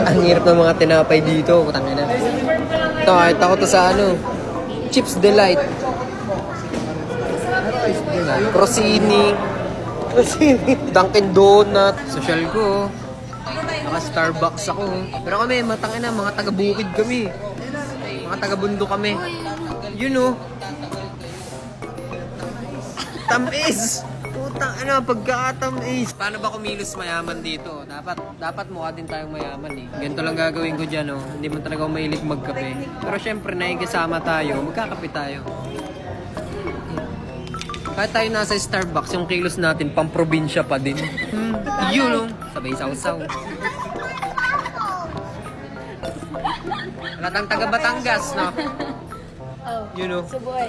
Ang hirap ng mga tinapay dito. Tangina. Ito, kahit ako to sa ano. Chips Delight. Crostini. Dunkin Donut. Social ko. Naka Starbucks ako. Pero kami, matangina, mga taga-bukid kami. Mga taga-bundo kami. You know. Tamis! Putang ano, pagkakatamis. Paano ba kumilos mayaman dito? Dapat mukha din tayong mayaman eh. Ganito lang gagawin ko dyan, oh. Hindi man talaga ako mahilig magkape. Pero syempre, nakikisama tayo, magkakape tayo. Kahit tayo nasa Starbucks, yung kilos natin, pang-probinsya pa din. Yun, oh. Sabay sausaw. Latang taga Batangas, no? Oh, You know. suboy.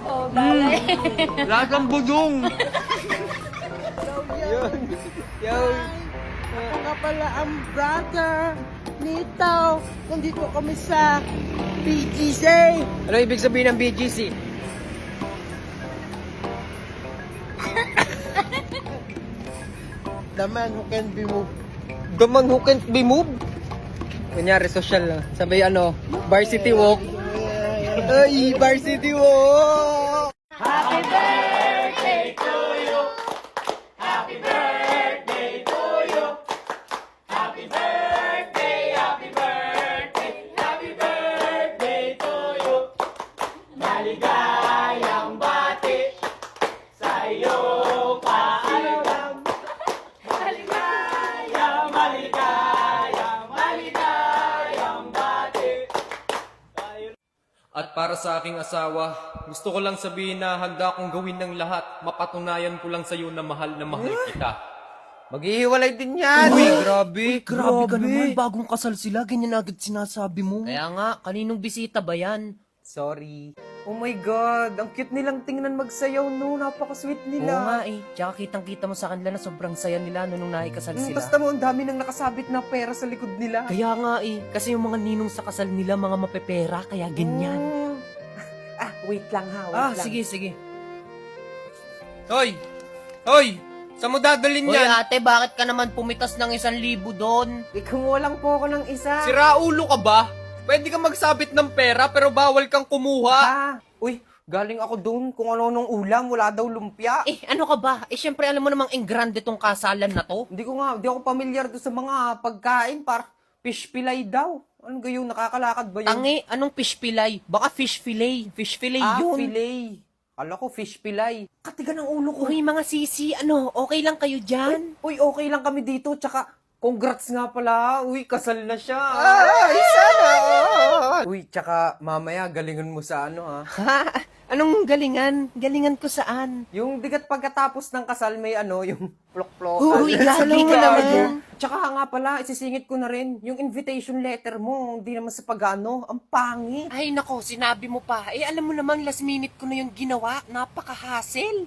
Oh, Lahat ng budong. Yun. Yo. Ako nga pala ang brother nito. Nandito kami sa BGC. Ano ibig sabihin ng BGC? The man who can be moved. The man who can't be moved? Kunyari, social lang. Sabay ano, varsity walk. Ay, varsity walk! Happy birthday to you. Happy birthday to you. Happy birthday, happy birthday, happy birthday to you. Maligayang bati sa iyo paalam. Maligayang, maligayang, maligayang bati. At para sa aking asawa, gusto ko lang sabihin na handa akong gawin ng lahat. Mapatunayan ko lang sa iyo na mahal kita. Maghihiwalay din yan! Uy, grabe! Grabe ka naman, bagong kasal sila, ganyan agad sinasabi mo. Kaya nga, kaninong bisita ba yan? Sorry. Oh my God, ang cute nilang tingnan magsayaw, no? Napaka-sweet Oo nila. nga eh, tsaka kitang-kita mo sa kanila na sobrang saya nila nung nakikasal sila. Basta mo, ang dami nang nakasabit na pera sa likod nila. Kaya nga eh, kasi yung mga ninong sa kasal nila, mga mapepera, kaya ganyan. Wait lang ha, wait lang. Sige. Hoy! Hoy! Saan mo dadalhin Hoy yan? ate, bakit ka naman pumitas ng 1,000 doon? Kumuha lang po ako ng isa. Sira ulo ka ba? Pwede kang magsabit ng pera pero bawal kang kumuha. Uy, galing ako doon kung ano nung ulam, wala daw lumpia. Eh, ano ka ba? Eh, syempre alam mo namang engrande tong kasalan na to. Hindi ako pamilyar doon sa mga pagkain, para fish fillet daw. Ano gayon, nakakalakad ba yun? Tangi, anong fish fillet? Baka fish fillet. Fish fillet yun. Fillet. Kala ko fish fillet. Katiga ng ulo ko. Uy, mga sisi, ano, okay lang kayo dyan? Uy, okay lang kami dito, tsaka congrats nga pala. Uy, kasal na siya. Ay, sana! Uy, tsaka mamaya galingan mo sa ano ha. Ha? Anong galingan? Galingan ko saan? Yung digat pagkatapos ng kasal may ano, yung plok-plok. Uy, gagi ka naman. Tsaka nga pala, isisingit ko na rin, yung invitation letter mo, hindi naman sa pagano, ang pangit. Ay nako, sinabi mo pa. Eh alam mo naman, last minute ko na yung ginawa. Napaka-hassle.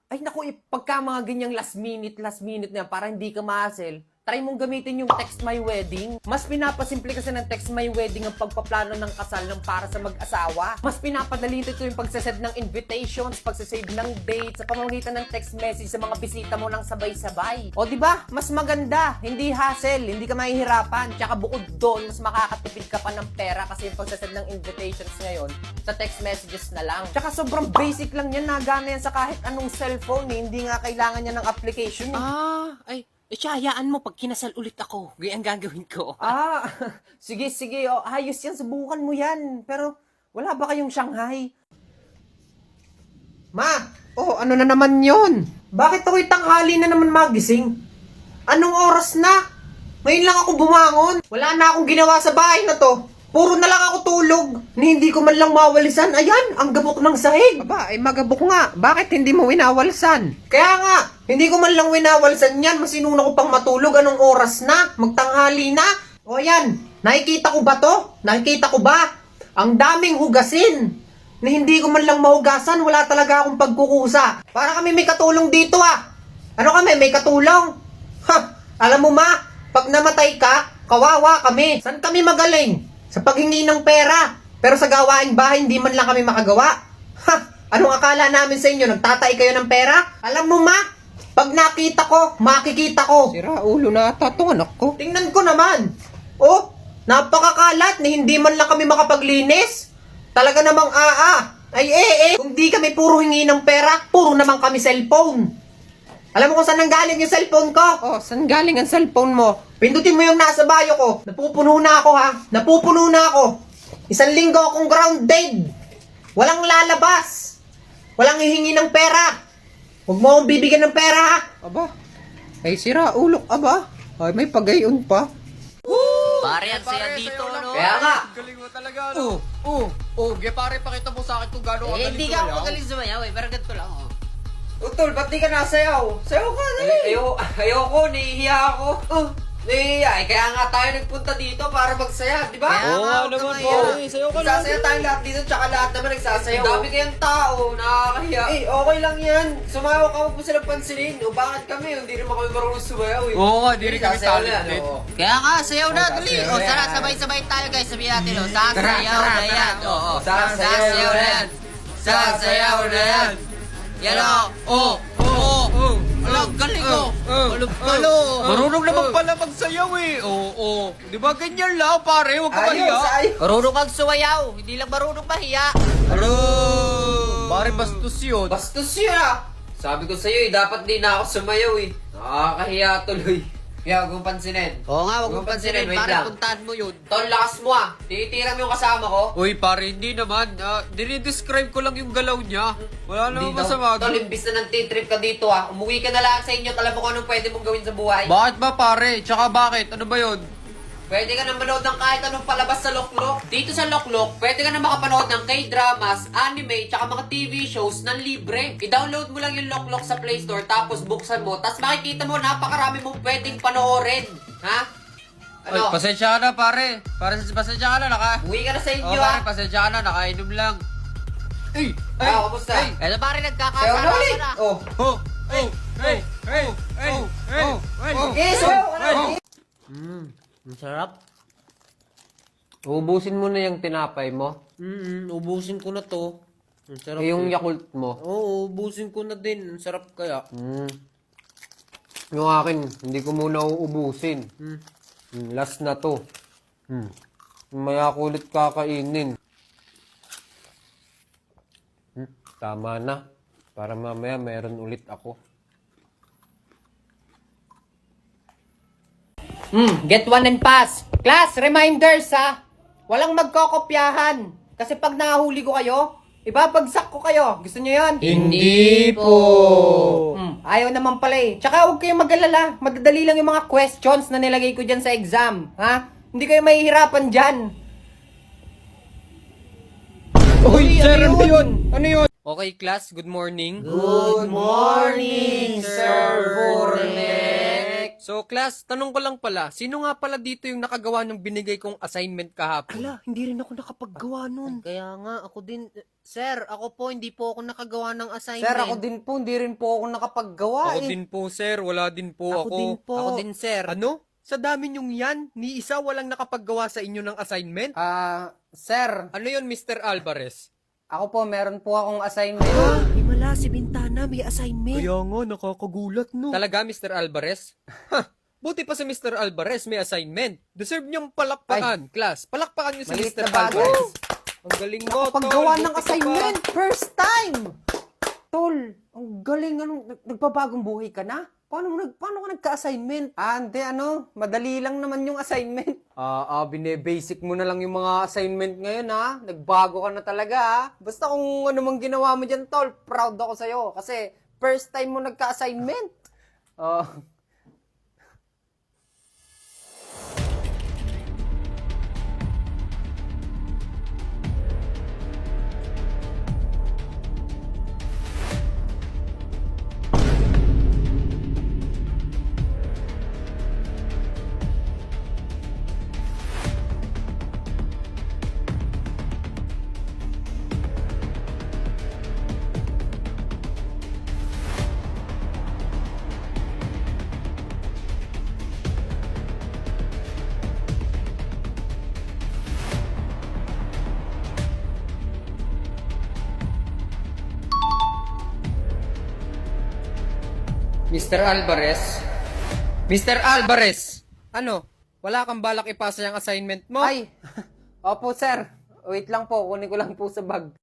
Ay naku, pagka mga ganyang last minute na yan, para hindi ka ma-hassle, try mong gamitin yung Text My Wedding. Mas pinapasimple kasi ng Text My Wedding ang pagpaplano ng kasal ng para sa mag-asawa. Mas pinapadali nito yung pagsasend ng invitations, pagsasave ng dates, sa pamamagitan ng text message sa mga bisita mo ng sabay-sabay. O di ba? Mas maganda, hindi hassle, hindi ka mahihirapan. Tsaka bukod doon, mas makakatipid ka pa ng pera kasi yung pagsasend ng invitations ngayon sa text messages na lang. Tsaka sobrang basic lang yan, nagana yan sa kahit anong cellphone eh. Hindi nga kailangan yan ng application eh. Hayaan mo pag kinasal ulit ako. Ganyan gagawin ko. Sige, oh, ayos yan, subukan mo yan. Pero, wala ba kayong Shanghai? Ma! Oh, ano na naman yon? Bakit ako'y tanghali na naman magising? Anong oras na? Ngayon lang ako bumangon. Wala na akong ginawa sa bahay na to. Puro na lang ako tulog. Ni hindi ko man lang mawalisan. Ayan, ang gabok ng sahig. Aba, ay magabok nga. Bakit hindi mo winawalsan? Kaya nga, hindi ko man lang winawalsan yan. Masinuna ko pang matulog. Anong oras na? Magtanghali na? O yan, nakikita ko ba to? Nakikita ko ba? Ang daming hugasin. Na hindi ko man lang mahugasan. Wala talaga akong pagkukusa. Para kami may katulong dito ah. Ano kami, may katulong? Ha, alam mo ma, pag namatay ka, kawawa kami. Saan kami magaling? Sa paghingi ng pera. Pero sa gawaing bahay, hindi man lang kami makagawa. Ha! Anong akala namin sa inyo? Nagtatay kayo ng pera? Alam mo ma, Pag nakita ko, makikita ko. Sira ulo na ata itong anak ko. Tingnan ko naman. Oh, napakakalat na hindi man lang kami makapaglinis. Talaga namang Ay kung di kami puro hingi ng pera, puro naman kami cellphone. Alam mo kung saan nanggaling yung cellphone ko? Oh, saan galing ang cellphone mo? Pindutin mo yung nasa bayo ko. Napupuno na ako ha. Napupuno na ako. 1 linggo akong grounded. Walang lalabas. Walang hihingi ng pera. Huwag mo akong bibigyan ng pera ha. Aba, ay sira ulo aba. Ay, may pagayon pa. Pare, ang saya dito, no? Kaya nga. Galing mo talaga, no? Pare, pakita mo sa akin kung gano'n Eh, hindi ka ako magaling sumayaw, eh. Pero ganito lang, oh. Utol, ba't di ka nasayaw? Sayaw ka, dali. Ayoko, nahihiya ako. Nahihiya. Kaya nga tayo nagpunta dito para magsaya, di ba? Kaya nga, huwag kang mahiya. Sayo ka Nagsasaya tayo lahat dito, tsaka lahat naman nagsasayaw. Ang dami kayang tao, nakakahiya. Okay lang yan. Sumayaw ka, huwag mo silang pansinin. O bakit kami? Hindi naman kami marunong sumayaw eh. Oo nga, di rin kami Sasayaw talented. yan, oo. Kaya nga, sayaw na, tuloy. sasayaw O, tara, yan. sabay-sabay tayo, guys. Sabihin natin, o. Sasayaw na yan. Oo, Sasayaw na yan. Sasayaw na yan. Yan, o. Alam, galing, o. Alam, Marunong naman pala magsayaw eh. Oo. Di ba ganyan lang, pare? Huwag ka mahiya. Marunong kang sumayaw. Hindi lang marunong mahiya. Pare, bastos yun. Bastos yun ah. Sabi ko sa'yo eh, dapat di na ako sumayaw eh. Nakakahiya tuloy. Kaya huwag mong pansinin. Oo nga, huwag mong pansinin. Wait Pare, lang. puntahan mo yun. Tol, lakas mo ah. Tinitira mo yung kasama ko. Uy, pare, hindi naman. Dinidescribe ko lang yung galaw niya. Wala Hindi namang daw. masama. Tol, imbis na nang-trip ka dito ah. Umuwi ka na lang sa inyo. Alam mo kung anong pwede mong gawin sa buhay. Bakit ba, pare? Tsaka bakit? Ano ba yun? Pwede ka na manood ng kahit anong palabas sa Loklok. Dito sa Loklok, pwede ka na makapanood ng K-dramas, anime, tsaka mga TV shows ng libre. I-download mo lang yung Loklok sa Play Store, tapos buksan mo, tapos makikita mo, napakarami mong pwedeng panoorin. Ha? Ay, Ano? pasensya ka na, pare. Pasensya ka na, Umuwi ka na sa inyo pare, ah. pasensya ka na, nakainom lang. Ay! Kamusta? Eto, pare, Sayaw nagkakasama na ulit. na. Oh. Eh, sayaw ka na. Ang sarap. Ubusin mo na yung tinapay mo. Ubusin ko na to. Ang sarap. Yung Yakult mo. Oo, ubusin ko na din. Ang sarap kaya. Yung akin, hindi ko muna uubusin. Last na to. Maya ko ulit kakainin. Tama na. Para mamaya meron ulit ako. Get one and pass. Class, reminders ha. Walang magkokopyahan. Kasi pag nahuli ko kayo, ibabagsak ko kayo. Gusto nyo yun? Hindi po. Ayaw naman pala eh. Tsaka huwag kayong mag-alala. Madadali lang yung mga questions na nilagay ko dyan sa exam. Ha? Hindi kayo mahihirapan dyan. Uy, sir, ano yun? Ano yun? Okay, class, good morning. Good morning, Sir Burnek. So, class, tanong ko lang pala, sino nga pala dito yung nakagawa ng binigay kong assignment kahapon? Ala, hindi rin ako nakapaggawa nun. Kaya nga, ako din. Sir, ako po, hindi po ako nakagawa ng assignment. Sir, ako din po. Hindi rin po ako nakapaggawa Ako eh. din po, sir. Wala din po Ako ako. din po. Ako din, sir. Ano? Sa dami niyong yan, ni isa walang nakapaggawa sa inyo ng assignment? Sir, Ano yon, Mr. Alvarez? ako po, meron po akong assignment. Himala, si Bintana may assignment. Kaya nga, nakakagulat, no? Talaga, Mr. Alvarez? Ha! Buti pa si Mr. Alvarez may assignment. Deserve niyong palakpakan, class. Palakpakan niyo si Maliit Mr. na bagay. Alvarez. Ang galing mo, Nakapaggawa tol. ng Buti ka assignment. pa. First time. Tol, ang galing. Anong, nagpapagong buhay ka na? Paano ka nagka-assignment? Hindi, madali lang naman yung assignment. Bine-basic mo na lang yung mga assignment ngayon, ha? Nagbago ka na talaga, ha? Basta kung ano mang ginawa mo dyan, tol, proud ako sa'yo. Kasi first time mo nagka-assignment. Mr. Alvarez? Mr. Alvarez! Ano? Wala kang balak ipasa yung assignment mo? Ay, opo sir. Wait lang po, kunin ko lang po sa bag.